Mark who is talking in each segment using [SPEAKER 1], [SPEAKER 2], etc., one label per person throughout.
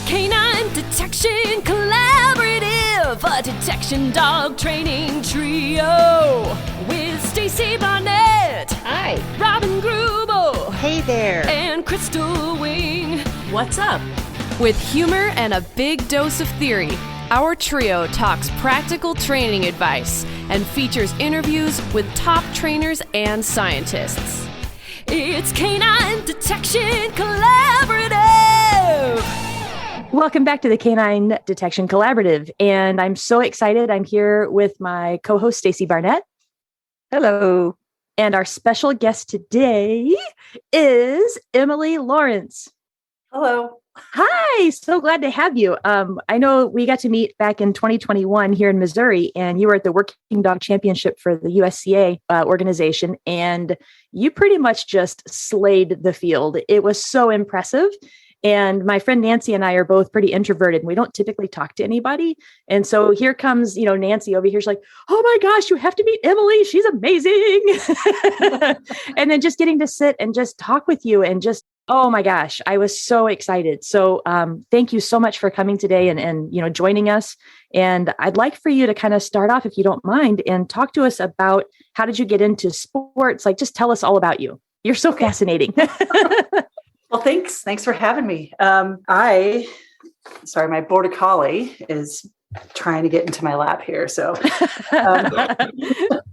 [SPEAKER 1] Canine Detection Collaborative, a detection dog training trio with Stacy Barnett.
[SPEAKER 2] Hi.
[SPEAKER 1] Robin Grubel.
[SPEAKER 2] Hey there.
[SPEAKER 1] And Crystal Wing.
[SPEAKER 3] What's up?
[SPEAKER 4] With humor and a big dose of theory, our trio talks practical training advice and features interviews with top trainers and scientists.
[SPEAKER 1] It's Canine Detection Collaborative.
[SPEAKER 5] Welcome back to the Canine Detection Collaborative. And I'm so excited. I'm here with my co-host, Stacy Barnett.
[SPEAKER 2] Hello.
[SPEAKER 5] And our special guest today is Emily Lawrence.
[SPEAKER 3] Hello.
[SPEAKER 5] Hi, so glad to have you. I know we got to meet back in 2021 here in Missouri, and you were at the Working Dog Championship for the USCA organization, and you pretty much just slayed the field. It was so impressive. And my friend Nancy and I are both pretty introverted, and we don't typically talk to anybody. And so here comes, Nancy over here. She's like, oh my gosh, you have to meet Emily. She's amazing. And then just getting to sit and just talk with you and just, oh my gosh, I was so excited. So thank you so much for coming today and joining us. And I'd like for you to kind of start off, if you don't mind, and talk to us about how did you get into sports? Like, just tell us all about you. You're so fascinating.
[SPEAKER 3] Well, thanks. Thanks for having me. My Border Collie is trying to get into my lap here. So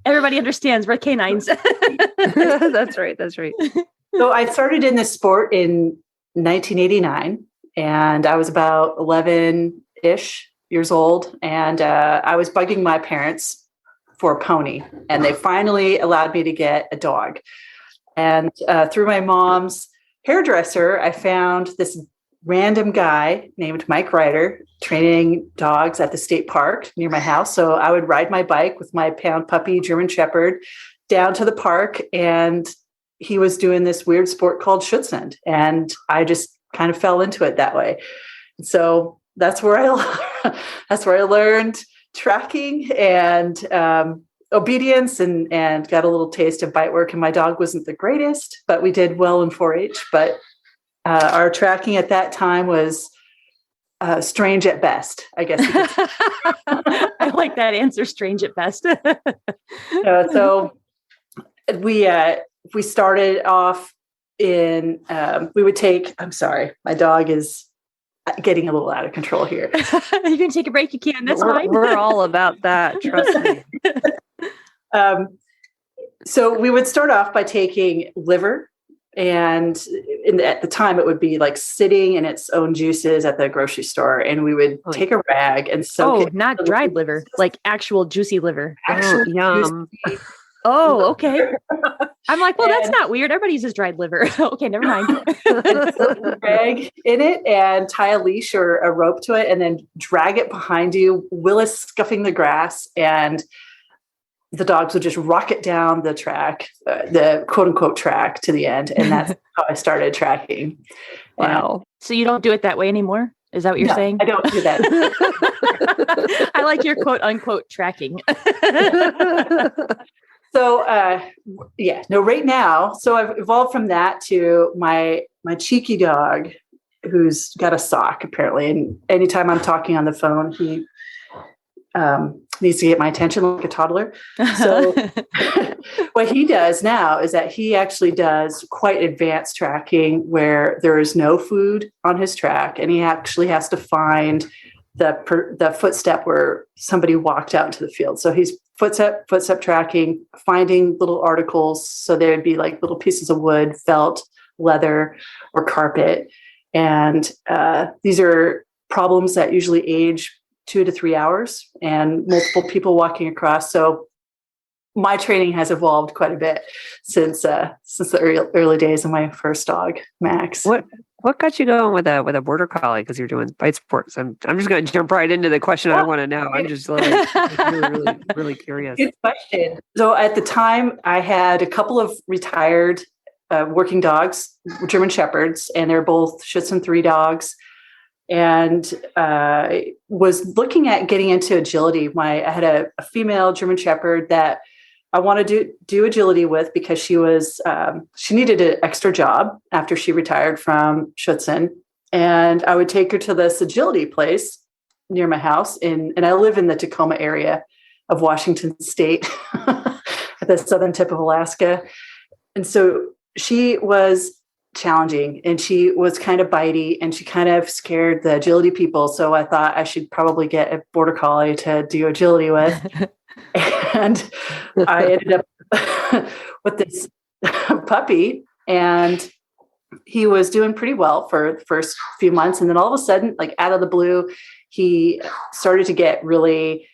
[SPEAKER 5] everybody understands we're canines.
[SPEAKER 2] That's right.
[SPEAKER 3] So I started in this sport in 1989, and I was about 11-ish years old. And I was bugging my parents for a pony, and they finally allowed me to get a dog. And through my mom's hairdresser, I found this random guy named Mike Ryder training dogs at the state park near my house. So I would ride my bike with my pound puppy German Shepherd down to the park, and he was doing this weird sport called Schutzhund, and I just kind of fell into it that way. So that's where I learned tracking and obedience and got a little taste of bite work. And my dog wasn't the greatest, but we did well in 4-H. But our tracking at that time was strange at best, I guess.
[SPEAKER 5] I like that answer, strange at best.
[SPEAKER 3] So we started off in, we would take, I'm sorry, my dog is getting a little out of control here.
[SPEAKER 5] You can take a break. You can. That's fine.
[SPEAKER 2] We're all about that. Trust me.
[SPEAKER 3] So we would start off by taking liver, and at the time it would be like sitting in its own juices at the grocery store, and we would take a rag and soak it.
[SPEAKER 5] Not dried liver, like actual juicy liver.
[SPEAKER 2] Yum.
[SPEAKER 5] Oh, okay. I'm like, well, that's not weird. Everybody uses dried liver. Okay, never mind.
[SPEAKER 3] Rag in it and tie a leash or a rope to it, and then drag it behind you, Willis scuffing the grass, and the dogs would just rocket down the track, the quote unquote track to the end. And that's how I started tracking.
[SPEAKER 5] Wow. So you don't do it that way anymore? Is that what you're saying?
[SPEAKER 3] I don't do that.
[SPEAKER 5] I like your quote unquote tracking.
[SPEAKER 3] So, right now, so I've evolved from that to my cheeky dog who's got a sock apparently. And anytime I'm talking on the phone, he needs to get my attention like a toddler. So what he does now is that he actually does quite advanced tracking where there is no food on his track, and he actually has to find the footstep where somebody walked out into the field. So he's footstep tracking, finding little articles. So there'd be like little pieces of wood, felt, leather, or carpet. And these are problems that usually age 2 to 3 hours and multiple people walking across. So my training has evolved quite a bit since the early days of my first dog, Max.
[SPEAKER 2] What got you going with a Border Collie? Because you're doing bite sports. I'm just going to jump right into the question I want to know. I'm just really, really curious.
[SPEAKER 3] Good question. So at the time, I had a couple of retired working dogs, German Shepherds, and they're both Schutzhund 3 dogs. And was looking at getting into agility. I had a female German Shepherd that I wanted to do agility with because she needed an extra job after she retired from Schutzhund. and I would take her to this agility place near my house, and I live in the Tacoma area of Washington State, at the southern tip of Alaska. And so she was challenging, and she was kind of bitey, and she kind of scared the agility people. So I thought I should probably get a Border Collie to do agility with. And I ended up with this puppy, and he was doing pretty well for the first few months. And then all of a sudden, like out of the blue, he started to get really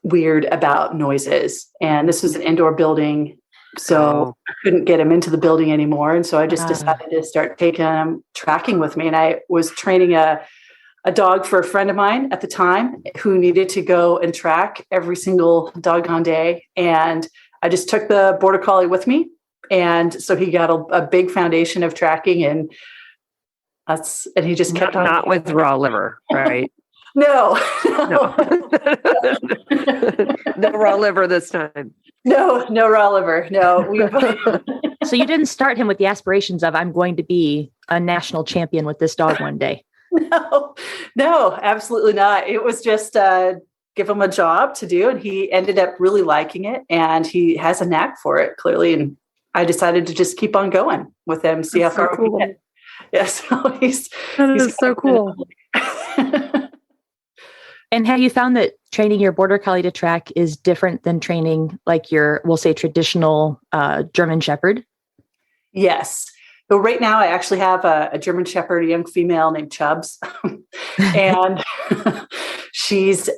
[SPEAKER 3] weird about noises. And this was an indoor building, so I couldn't get him into the building anymore. And so I just decided to start taking him tracking with me. And I was training a dog for a friend of mine at the time who needed to go and track every single doggone day. And I just took the Border Collie with me. And so he got a big foundation of tracking, and he just kept on.
[SPEAKER 2] Not with raw liver, right?
[SPEAKER 3] No.
[SPEAKER 2] No raw liver this time.
[SPEAKER 3] No raw liver. No.
[SPEAKER 5] So you didn't start him with the aspirations of, I'm going to be a national champion with this dog one day.
[SPEAKER 3] No, absolutely not. It was just give him a job to do, and he ended up really liking it, and he has a knack for it, clearly. And I decided to just keep on going with him, see how far we get. Yeah, so he's
[SPEAKER 2] so cool.
[SPEAKER 5] And have you found that training your Border Collie to track is different than training like your, we'll say, traditional German Shepherd?
[SPEAKER 3] Yes. So right now I actually have a German Shepherd, a young female named Chubbs. And she's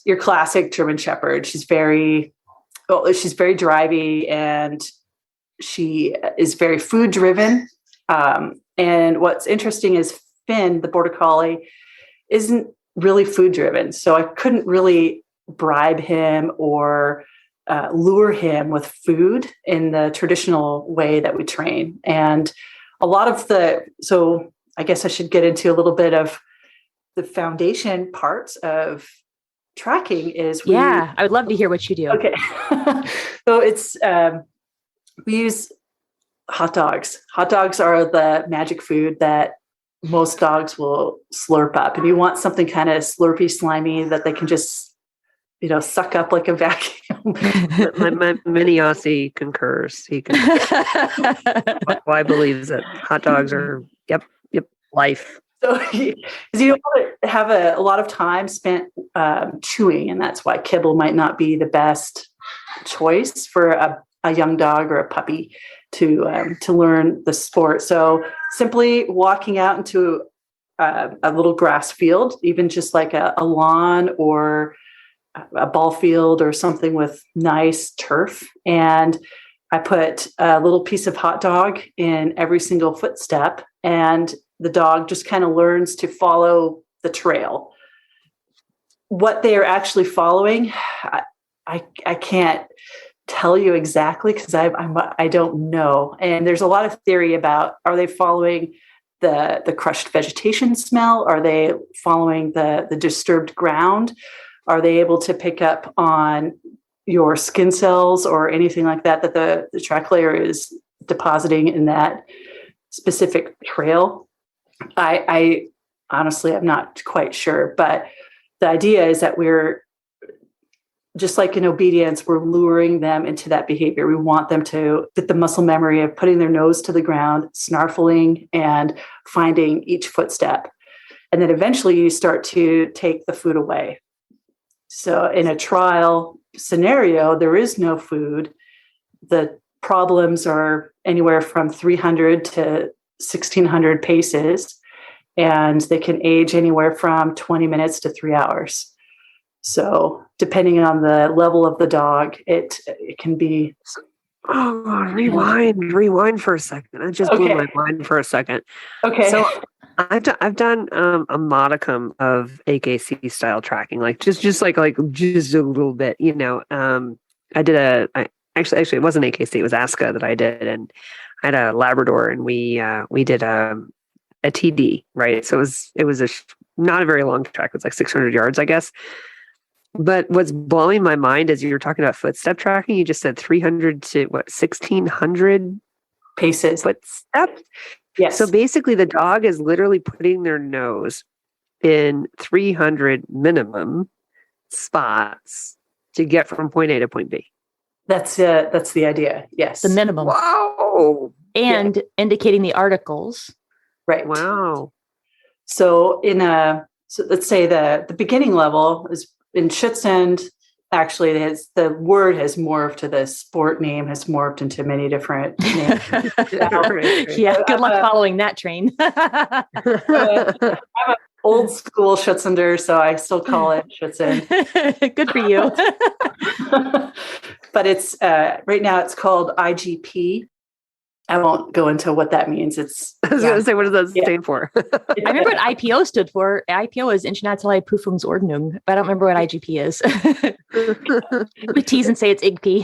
[SPEAKER 3] your classic German Shepherd. She's very drivey, and she is very food driven. And what's interesting is Finn, the Border Collie, isn't really food driven. So I couldn't really bribe him or lure him with food in the traditional way that we train. And a lot of so I guess I should get into a little bit of the foundation parts of tracking is.
[SPEAKER 5] I would love to hear what you do.
[SPEAKER 3] Okay. So it's, we use hot dogs. Hot dogs are the magic food that most dogs will slurp up. And you want something kind of slurpy, slimy that they can just, suck up like a vacuum.
[SPEAKER 2] my mini Aussie concurs. He can. Why believes that hot dogs are, yep, life.
[SPEAKER 3] So, because you don't want to have a lot of time spent chewing, and that's why kibble might not be the best choice for a young dog or a puppy to learn the sport. So simply walking out into a little grass field, even just like a lawn or a ball field or something with nice turf. And I put a little piece of hot dog in every single footstep, and the dog just kind of learns to follow the trail. What they are actually following, I can't tell you exactly because I don't know. And there's a lot of theory about, are they following the crushed vegetation smell? Are they following the disturbed ground? Are they able to pick up on your skin cells or anything like that the track layer is depositing in that specific trail? I honestly, I'm not quite sure, but the idea is that we're just like in obedience, we're luring them into that behavior. We want them to get the muscle memory of putting their nose to the ground, snarfling, and finding each footstep. And then eventually you start to take the food away. So in a trial scenario, there is no food. The problems are anywhere from 300 to 1,600 paces, and they can age anywhere from 20 minutes to 3 hours. So depending on the level of the dog, it can be.
[SPEAKER 2] Oh, rewind for a second. I just blew my mind for a second.
[SPEAKER 3] Okay.
[SPEAKER 2] So I've done a modicum of AKC style tracking, like just a little bit, I did actually it wasn't AKC, it was ASCA that I did, and I had a Labrador, and we did a TD, right? So it was not a very long track. It was like 600 yards, I guess. But what's blowing my mind is you were talking about footstep tracking. You just said 300 to 1,600
[SPEAKER 3] paces.
[SPEAKER 2] Footsteps.
[SPEAKER 3] Yes.
[SPEAKER 2] So basically, the dog is literally putting their nose in 300 minimum spots to get from point A to point B.
[SPEAKER 3] That's the idea. Yes.
[SPEAKER 5] The minimum.
[SPEAKER 2] Wow.
[SPEAKER 5] And indicating the articles.
[SPEAKER 3] Right.
[SPEAKER 2] Wow.
[SPEAKER 3] So so let's say the beginning level is in Schutzhund. Actually, the word has morphed to the sport name has morphed into many different names.
[SPEAKER 5] Yeah, good luck following that train.
[SPEAKER 3] I'm an old school Schutzunder, so I still call it Schutzhund.
[SPEAKER 5] Good for you.
[SPEAKER 3] But it's right now it's called IGP. I won't go into what that means.
[SPEAKER 2] I was going to say, what does that stand for?
[SPEAKER 5] I remember what IPO stood for. IPO is Internationale Prüfungsordnung, but I don't remember what IGP is. We tease and say it's IGP.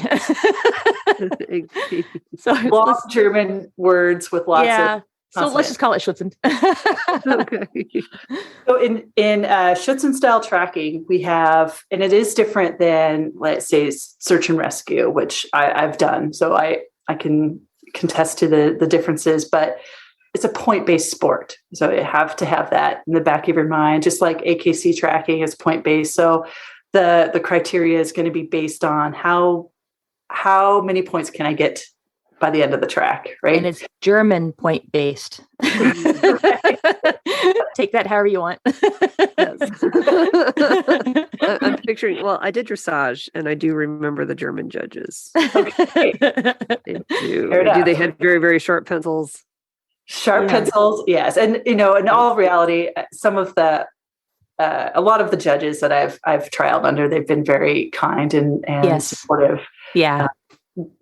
[SPEAKER 3] So long German words with lots of.
[SPEAKER 5] So let's just call it Schutzhund.
[SPEAKER 2] Okay.
[SPEAKER 3] So in Schutzhund-style tracking, we have, and it is different than, let's say, search and rescue, which I've done. So I can contest to the differences, but it's a point-based sport. So you have to have that in the back of your mind, just like AKC tracking is point-based. So the criteria is going to be based on how many points can I get by the end of the track, right?
[SPEAKER 5] And it's German point-based. Take that however you want.
[SPEAKER 2] I'm picturing, well, I did dressage and I do remember the German judges.
[SPEAKER 3] Okay.
[SPEAKER 2] They had very, very sharp pencils.
[SPEAKER 3] Sharp pencils, yes. And, in all reality, some of a lot of the judges that I've trialed under, they've been very kind and supportive.
[SPEAKER 5] Yeah.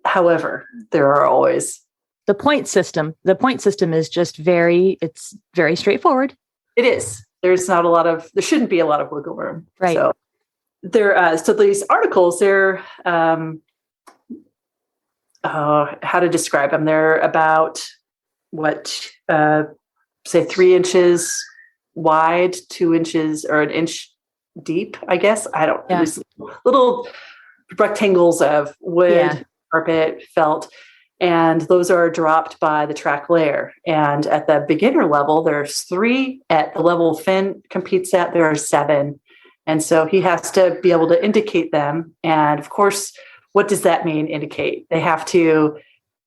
[SPEAKER 3] However, there are always
[SPEAKER 5] the point system. The point system is just it's very straightforward.
[SPEAKER 3] It is. There shouldn't be a lot of wiggle room.
[SPEAKER 5] Right.
[SPEAKER 3] So so these articles, they're, how to describe them? They're about say 3 inches wide, 2 inches or an inch deep, I guess. There's little rectangles of wood, carpet, felt, and those are dropped by the track layer. And at the beginner level, there's 3. At the level Finn competes at, there are 7. And so he has to be able to indicate them. And of course, what does that mean, indicate? They have to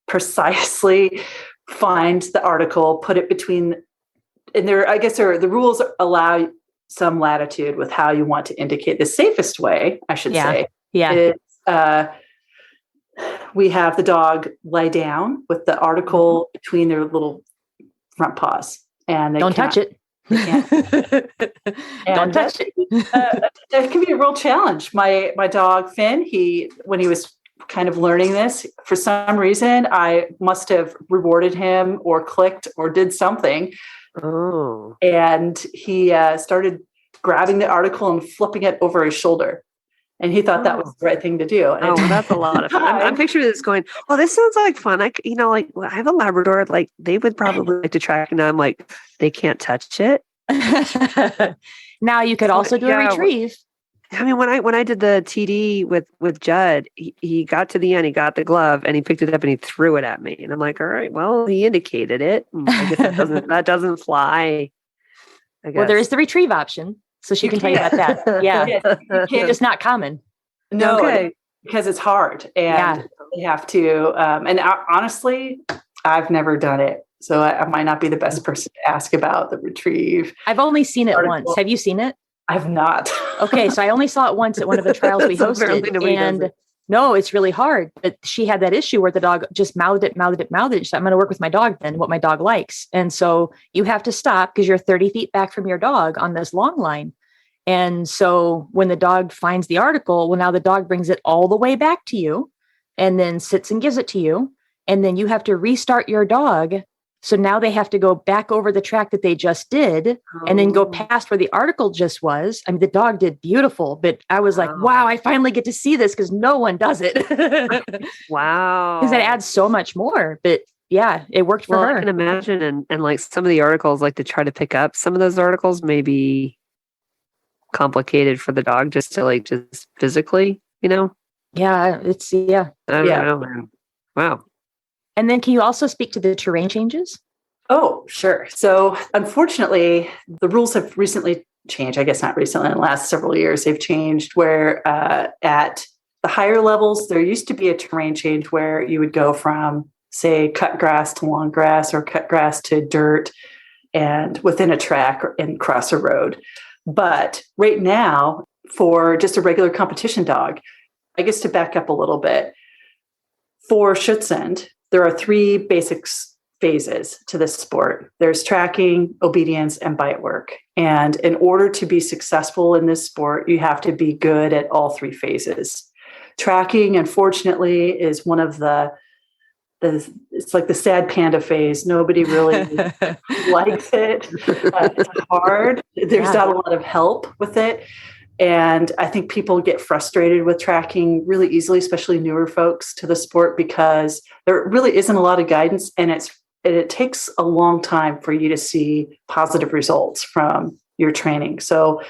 [SPEAKER 3] precisely find the article, put it between, and the rules allow some latitude with how you want to indicate. The safest way, I should say, is we have the dog lie down with the article between their little front paws, and they
[SPEAKER 5] don't touch it. Don't touch it.
[SPEAKER 3] That can be a real challenge. My dog Finn, when he was kind of learning this, for some reason, I must have rewarded him or clicked or did something.
[SPEAKER 2] Oh,
[SPEAKER 3] and he started grabbing the article and flipping it over his shoulder. And he thought that was the right thing to do. And
[SPEAKER 2] that's a lot of fun. I'm picturing this going, oh, this sounds like fun. I have a Labrador, like they would probably like to track. And I'm like, they can't touch it.
[SPEAKER 5] Now you could also do a retrieve.
[SPEAKER 2] I mean, when I did the TD with Judd, he got to the end, he got the glove and he picked it up and he threw it at me. And I'm like, all right, well, he indicated it. I guess that doesn't fly. I guess.
[SPEAKER 5] Well, there is the retrieve option. So she can tell you about that. Yeah. It's just not common.
[SPEAKER 3] No,
[SPEAKER 2] okay.
[SPEAKER 3] Because it's hard and they have to. And honestly, I've never done it. So I might not be the best person to ask about the retrieve.
[SPEAKER 5] I've only seen it once. Have you seen it?
[SPEAKER 3] I've not.
[SPEAKER 5] Okay. So I only saw it once at one of the trials we hosted. And no, it's really hard. But she had that issue where the dog just mouthed it. So I'm going to work with my dog then, what my dog likes. And so you have to stop because you're 30 feet back from your dog on this long line. And so when the dog finds the article, well, now the dog brings it all the way back to you and then sits and gives it to you. And then you have to restart your dog. So now they have to go back over the track that they just did and then go past where the article just was. I mean, the dog did beautiful, but I was like, wow, I finally get to see this because no one does it.
[SPEAKER 2] Wow.
[SPEAKER 5] Because it adds so much more. But yeah, it worked for her.
[SPEAKER 2] I can imagine. And like some of the articles, like to try to pick up some of those articles, maybe complicated for the dog just physically,
[SPEAKER 5] Yeah, it's
[SPEAKER 2] I don't know, man. Wow.
[SPEAKER 5] And then can you also speak to the terrain changes?
[SPEAKER 3] Oh, sure. So unfortunately, the rules have recently changed. I guess not recently, in the last several years, they've changed where at the higher levels, there used to be a terrain change where you would go from, say, cut grass to long grass or cut grass to dirt and within a track and cross a road. But right now, for just a regular competition dog, I guess to back up a little bit, for Schutzhund, there are three basic phases to this sport. There's tracking, obedience, and bite work. And in order to be successful in this sport, you have to be good at all three phases. Tracking, unfortunately, is one of it's like the sad panda phase. Nobody really likes it. It's hard. There's not a lot of help with it. And I think people get frustrated with tracking really easily, especially newer folks to the sport, because there really isn't a lot of guidance, and it takes a long time for you to see positive results from your training. So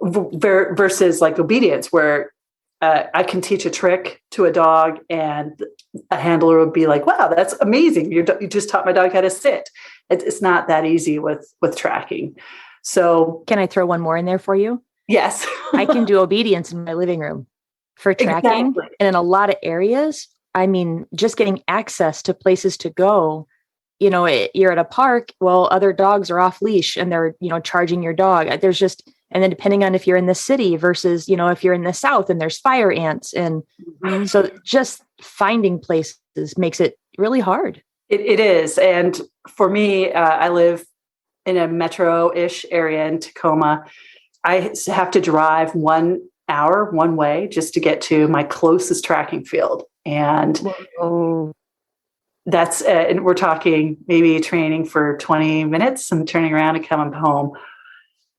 [SPEAKER 3] versus like obedience, where I can teach a trick to a dog and a handler would be like, wow, that's amazing. You just taught my dog how to sit. It's not that easy with tracking. So
[SPEAKER 5] can I throw one more in there for you?
[SPEAKER 3] Yes.
[SPEAKER 5] I can do obedience in my living room for tracking.
[SPEAKER 3] Exactly.
[SPEAKER 5] And in a lot of areas, I mean, just getting access to places to go, you're at a park, well, other dogs are off leash and they're, charging your dog. And then depending on if you're in the city versus, if you're in the South and there's fire ants. And so just finding places makes it really hard.
[SPEAKER 3] It is. And for me, I live in a metro-ish area in Tacoma. I have to drive 1 hour one way just to get to my closest tracking field. And that's, and we're talking maybe training for 20 minutes and turning around and coming home.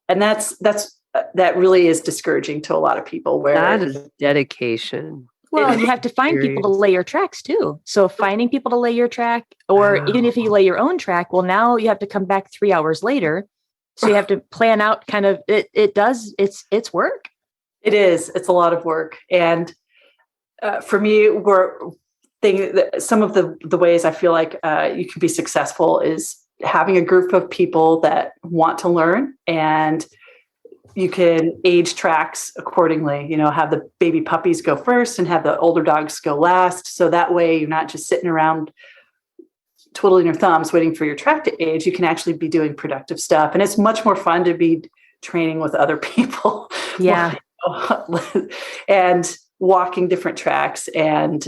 [SPEAKER 3] And that really is discouraging to a lot of people. Where
[SPEAKER 2] that is dedication.
[SPEAKER 5] Well, you have to find people to lay your tracks too. So finding people to lay your track, or even if you lay your own track, well, now you have to come back 3 hours later. So you have to plan out kind of, it's work.
[SPEAKER 3] It is. It's a lot of work. And for me, some of the ways I feel like you can be successful is having a group of people that want to learn, and you can age tracks accordingly, have the baby puppies go first and have the older dogs go last. So that way you're not just sitting around twiddling your thumbs waiting for your track to age. You can actually be doing productive stuff. And it's much more fun to be training with other people.
[SPEAKER 5] Yeah.
[SPEAKER 3] And walking different tracks and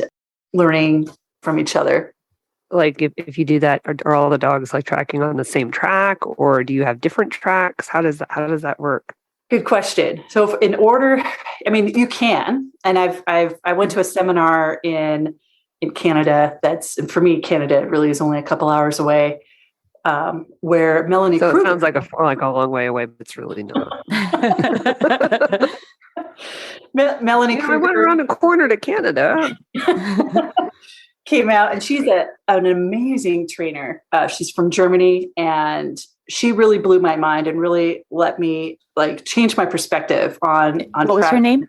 [SPEAKER 3] learning from each other.
[SPEAKER 2] Like if you do that, are all the dogs like tracking on the same track, or do you have different tracks? How does that work?
[SPEAKER 3] Good question. So in order, I mean, you can, and I went to a seminar in Canada. For me, Canada really is only a couple hours away. Where Melanie
[SPEAKER 2] So
[SPEAKER 3] Kruger,
[SPEAKER 2] it sounds like a long way away, but it's really not.
[SPEAKER 3] Melanie Kruger,
[SPEAKER 2] I went around a corner to Canada.
[SPEAKER 3] came out, and she's an amazing trainer. She's from Germany, and she really blew my mind and really let me change my perspective on.
[SPEAKER 5] What was her name?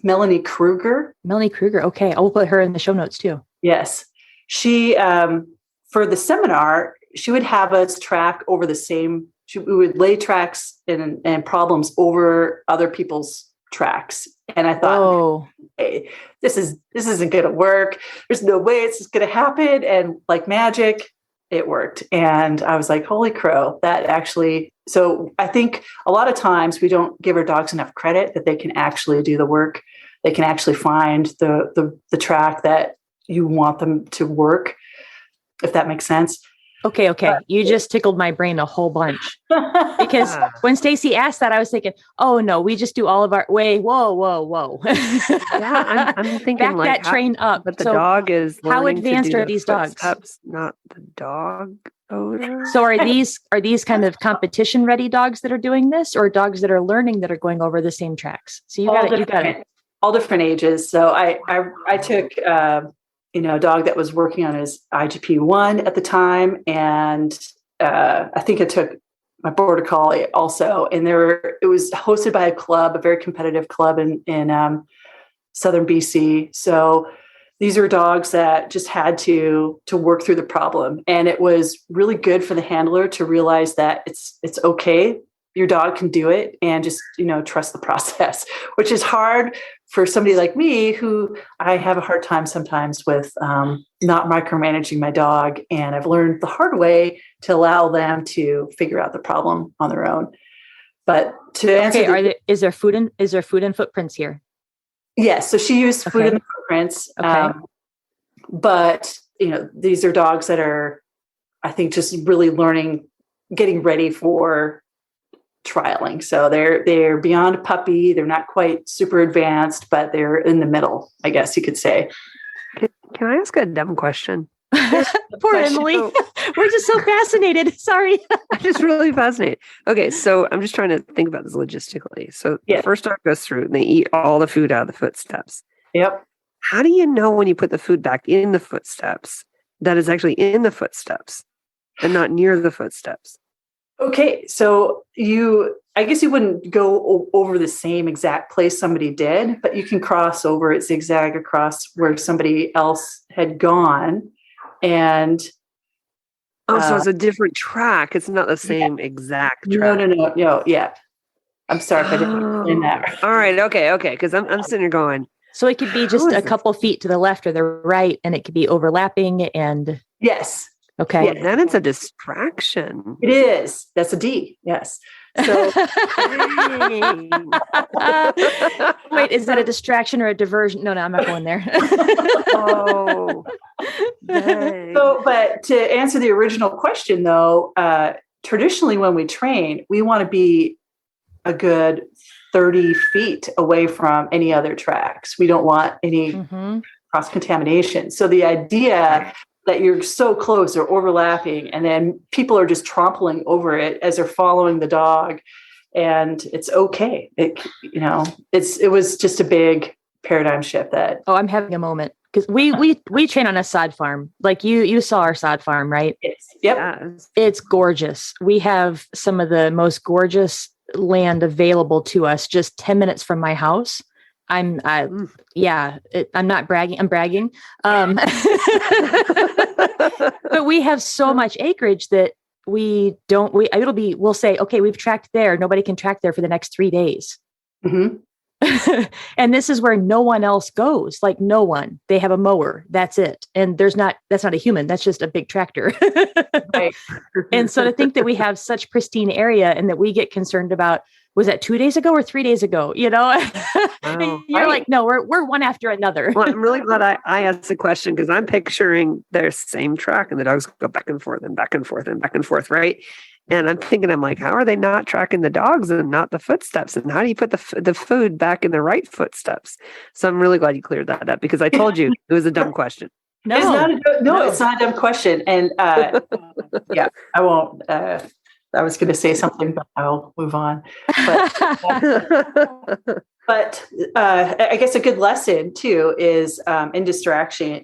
[SPEAKER 3] Melanie Kruger.
[SPEAKER 5] Melanie Kruger. Okay, I will put her in the show notes too.
[SPEAKER 3] Yes, she for the seminar, she would have us track over the same. We would lay tracks and problems over other people's tracks, and I thought, hey, this isn't going to work. There's no way it's going to happen. And like magic, it worked. And I was like, holy crow, that actually. So I think a lot of times we don't give our dogs enough credit that they can actually do the work. They can actually find the track that you want them to work, if that makes sense.
[SPEAKER 5] Okay. You just tickled my brain a whole bunch, because when Stacy asked that, I was thinking, oh no, we just do all of our whoa.
[SPEAKER 2] Yeah, I'm thinking
[SPEAKER 5] back that train up.
[SPEAKER 2] But the dog is
[SPEAKER 5] how advanced are these dogs?
[SPEAKER 2] Footsteps, not the dog owner.
[SPEAKER 5] So are these kind of competition ready dogs that are doing this, or dogs that are learning that are going over the same tracks? So you got it.
[SPEAKER 3] All different ages. So I took a dog that was working on his IGP1 at the time. And I think I took my Border Collie also. And it was hosted by a very competitive club in Southern BC. So these are dogs that just had to work through the problem. And it was really good for the handler to realize that it's okay. Your dog can do it, and just, trust the process, which is hard for somebody like me, who I have a hard time sometimes with not micromanaging my dog. And I've learned the hard way to allow them to figure out the problem on their own. But to answer,
[SPEAKER 5] is there food and footprints here?
[SPEAKER 3] Yes. So she used food in the footprints.
[SPEAKER 5] Okay.
[SPEAKER 3] But, these are dogs that are, I think, just really getting ready for trialing. So they're beyond a puppy. They're not quite super advanced, but they're in the middle, I guess you could say.
[SPEAKER 2] Can I ask a dumb question?
[SPEAKER 5] Poor Emily. We're just so fascinated. Sorry.
[SPEAKER 2] I'm just really fascinated. Okay, so I'm just trying to think about this logistically. So the first dog goes through and they eat all the food out of the footsteps.
[SPEAKER 3] Yep.
[SPEAKER 2] How do you know when you put the food back in the footsteps that it's actually in the footsteps and not near the footsteps?
[SPEAKER 3] Okay, so I guess you wouldn't go over the same exact place somebody did, but you can cross over it, zigzag across where somebody else had gone. And
[SPEAKER 2] so it's a different track. It's not the same exact track.
[SPEAKER 3] No. Yeah. I'm sorry if I didn't explain that.
[SPEAKER 2] All right. Okay. Because I'm sitting here going.
[SPEAKER 5] So it could be just a couple feet to the left or the right, and it could be overlapping. And
[SPEAKER 3] yes.
[SPEAKER 5] Okay.
[SPEAKER 2] Yeah, then it's a distraction.
[SPEAKER 3] It is. That's a D. Yes. So
[SPEAKER 5] wait, is that a distraction or a diversion? No, I'm not going there.
[SPEAKER 2] Oh. Dang.
[SPEAKER 3] So, but to answer the original question, though, traditionally when we train, we want to be a good 30 feet away from any other tracks. We don't want any cross contamination. So the idea that you're so close or overlapping, and then people are just trampling over it as they're following the dog, and it's okay. It was just a big paradigm shift.
[SPEAKER 5] I'm having a moment, because we train on a sod farm. Like you saw our sod farm, right?
[SPEAKER 3] Yep.
[SPEAKER 5] It's gorgeous. We have some of the most gorgeous land available to us just 10 minutes from my house. I'm not bragging. I'm bragging. But we have so much acreage that we'll say, okay, we've tracked there. Nobody can track there for the next 3 days.
[SPEAKER 3] Mm-hmm.
[SPEAKER 5] And this is where no one else goes. Like no one. They have a mower. That's it. And that's not a human. That's just a big tractor.
[SPEAKER 3] Right.
[SPEAKER 5] And so to think that we have such pristine area and that we get concerned about, was that 2 days ago or 3 days ago? And you're like, no, we're one after another.
[SPEAKER 2] Well, I'm really glad I asked the question, because I'm picturing their same track and the dogs go back and forth and back and forth and back and forth, right? And I'm like, how are they not tracking the dogs and not the footsteps? And how do you put the food back in the right footsteps? So I'm really glad you cleared that up, because I told you it was a dumb question.
[SPEAKER 5] No,
[SPEAKER 3] it's not a dumb question. And I won't. I was going to say something, but I'll move on. But I guess a good lesson too is in distractions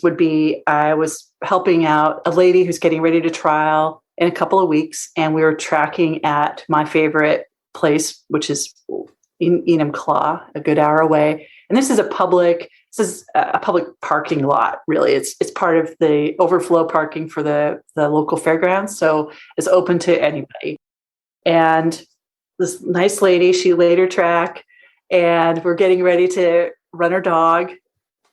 [SPEAKER 3] would be, I was helping out a lady who's getting ready to trial in a couple of weeks, and we were tracking at my favorite place, which is Enumclaw, a good hour away. And this is a public parking lot, really. It's part of the overflow parking for the local fairgrounds. So it's open to anybody. And this nice lady, she laid her track, and we're getting ready to run her dog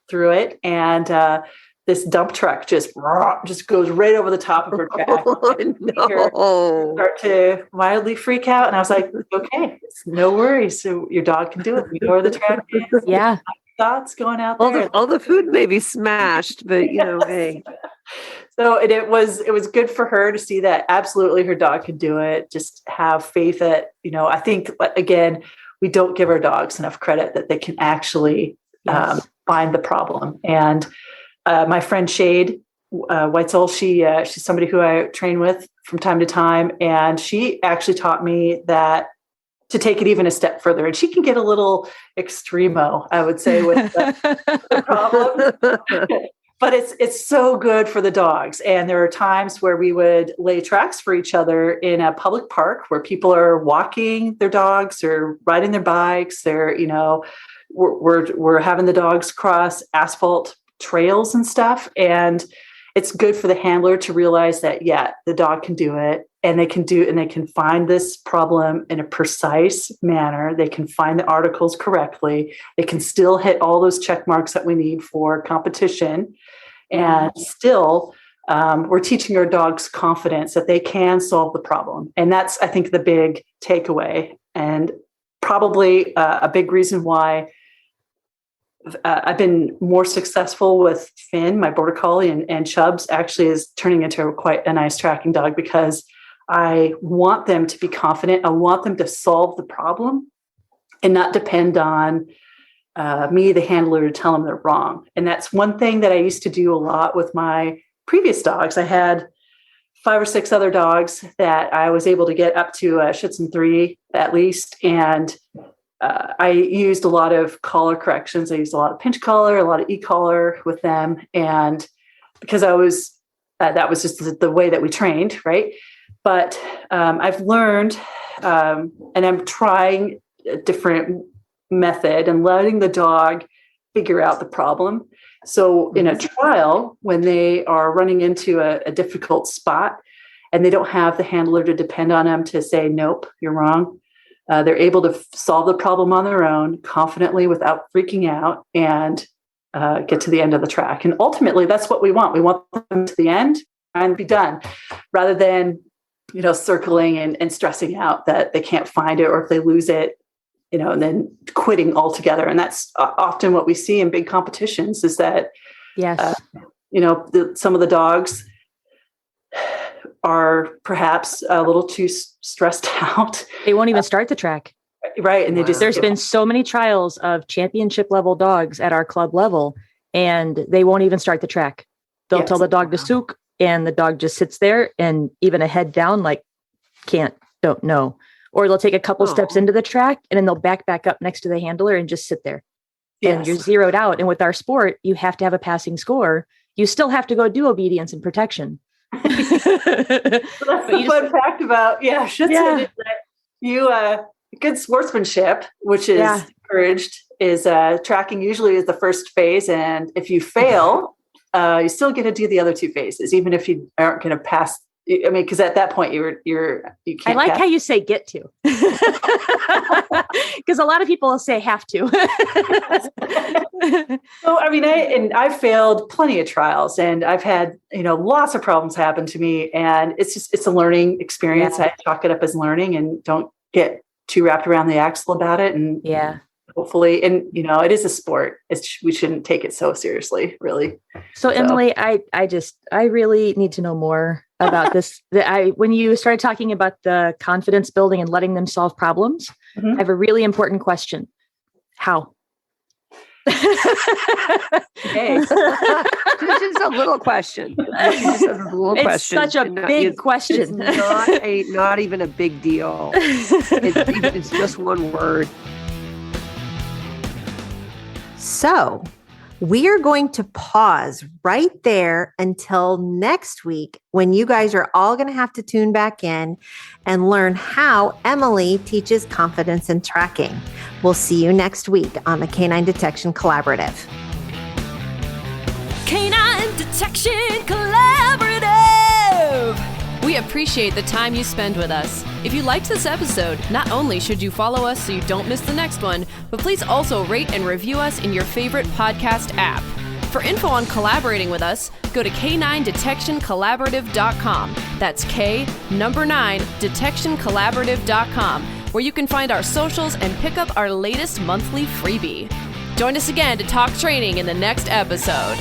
[SPEAKER 3] through it. And this dump truck just goes right over the top of her track.
[SPEAKER 2] Oh, no.
[SPEAKER 3] Start to mildly freak out. And I was like, okay, no worries. So your dog can do it. We know where the track is.
[SPEAKER 5] Yeah.
[SPEAKER 3] Thoughts going out there.
[SPEAKER 2] All the food may be smashed, but hey.
[SPEAKER 3] So it was good for her to see that absolutely her dog could do it. Just have faith that, I think, again, we don't give our dogs enough credit that they can actually find the problem. And my friend Shade Weitzel, she's somebody who I train with from time to time. And she actually taught me that to take it even a step further. And she can get a little extremo, I would say, with the problem. but it's so good for the dogs. And there are times where we would lay tracks for each other in a public park where people are walking their dogs or riding their bikes. They're, we're having the dogs cross asphalt trails and stuff. And it's good for the handler to realize that, yeah, the dog can do it, and they can find this problem in a precise manner. They can find the articles correctly. They can still hit all those check marks that we need for competition. And still, we're teaching our dogs confidence that they can solve the problem. And that's, I think, the big takeaway. And probably a big reason why I've been more successful with Finn, my Border Collie, and Chubbs actually is turning into quite a nice tracking dog, because I want them to be confident. I want them to solve the problem and not depend on me, the handler, to tell them they're wrong. And that's one thing that I used to do a lot with my previous dogs. I had 5 or 6 other dogs that I was able to get up to Schutzhund-3 at least. And I used a lot of collar corrections. I used a lot of pinch collar, a lot of e-collar with them. And because that was just the way that we trained, right? But I've learned, and I'm trying a different method and letting the dog figure out the problem. So in a trial, when they are running into a difficult spot and they don't have the handler to depend on them to say, nope, you're wrong, they're able to solve the problem on their own confidently without freaking out, and get to the end of the track. And ultimately, that's what we want. We want them to the end and be done, rather than, circling and stressing out that they can't find it, or if they lose it, and then quitting altogether. And that's often what we see in big competitions, is that,
[SPEAKER 5] yes,
[SPEAKER 3] some of the dogs are perhaps a little too stressed out.
[SPEAKER 5] They won't even start the track.
[SPEAKER 3] Right. And
[SPEAKER 5] there's been so many trials of championship level dogs at our club level, and they won't even start the track. They'll tell the dog to sook, and the dog just sits there, and even a head down, like don't know. Or they'll take a couple steps into the track, and then they'll back up next to the handler and just sit there. Yes. And you're zeroed out. And with our sport, you have to have a passing score. You still have to go do obedience and protection.
[SPEAKER 3] So that's the fun fact about Schutzhund, is that good sportsmanship, which is encouraged, is tracking usually is the first phase, and if you fail, you still get to do the other 2 phases, even if you aren't going to pass. I mean, because at that point you can't.
[SPEAKER 5] I like how you say "get to," because a lot of people will say "have to."
[SPEAKER 3] So I mean, I've failed plenty of trials, and I've had lots of problems happen to me, and it's a learning experience. I chalk it up as learning, and don't get too wrapped around the axle about it. And hopefully, and it is a sport. We shouldn't take it so seriously, really.
[SPEAKER 5] So Emily, I really need to know more about this. When you started talking about the confidence building and letting them solve problems, I have a really important question. How?
[SPEAKER 2] Okay. This is a little question.
[SPEAKER 5] It's such a big question.
[SPEAKER 2] It's not even a big deal. It's just one word.
[SPEAKER 6] So we are going to pause right there until next week, when you guys are all going to have to tune back in and learn how Emily teaches confidence in tracking. We'll see you next week on the Canine Detection Collaborative.
[SPEAKER 1] Canine Detection Collaborative.
[SPEAKER 4] We appreciate the time you spend with us. If you liked this episode, not only should you follow us so you don't miss the next one, but please also rate and review us in your favorite podcast app. For info on collaborating with us, go to k9detectioncollaborative.com. That's K9detectioncollaborative.com, where you can find our socials and pick up our latest monthly freebie. Join us again to talk training in the next episode.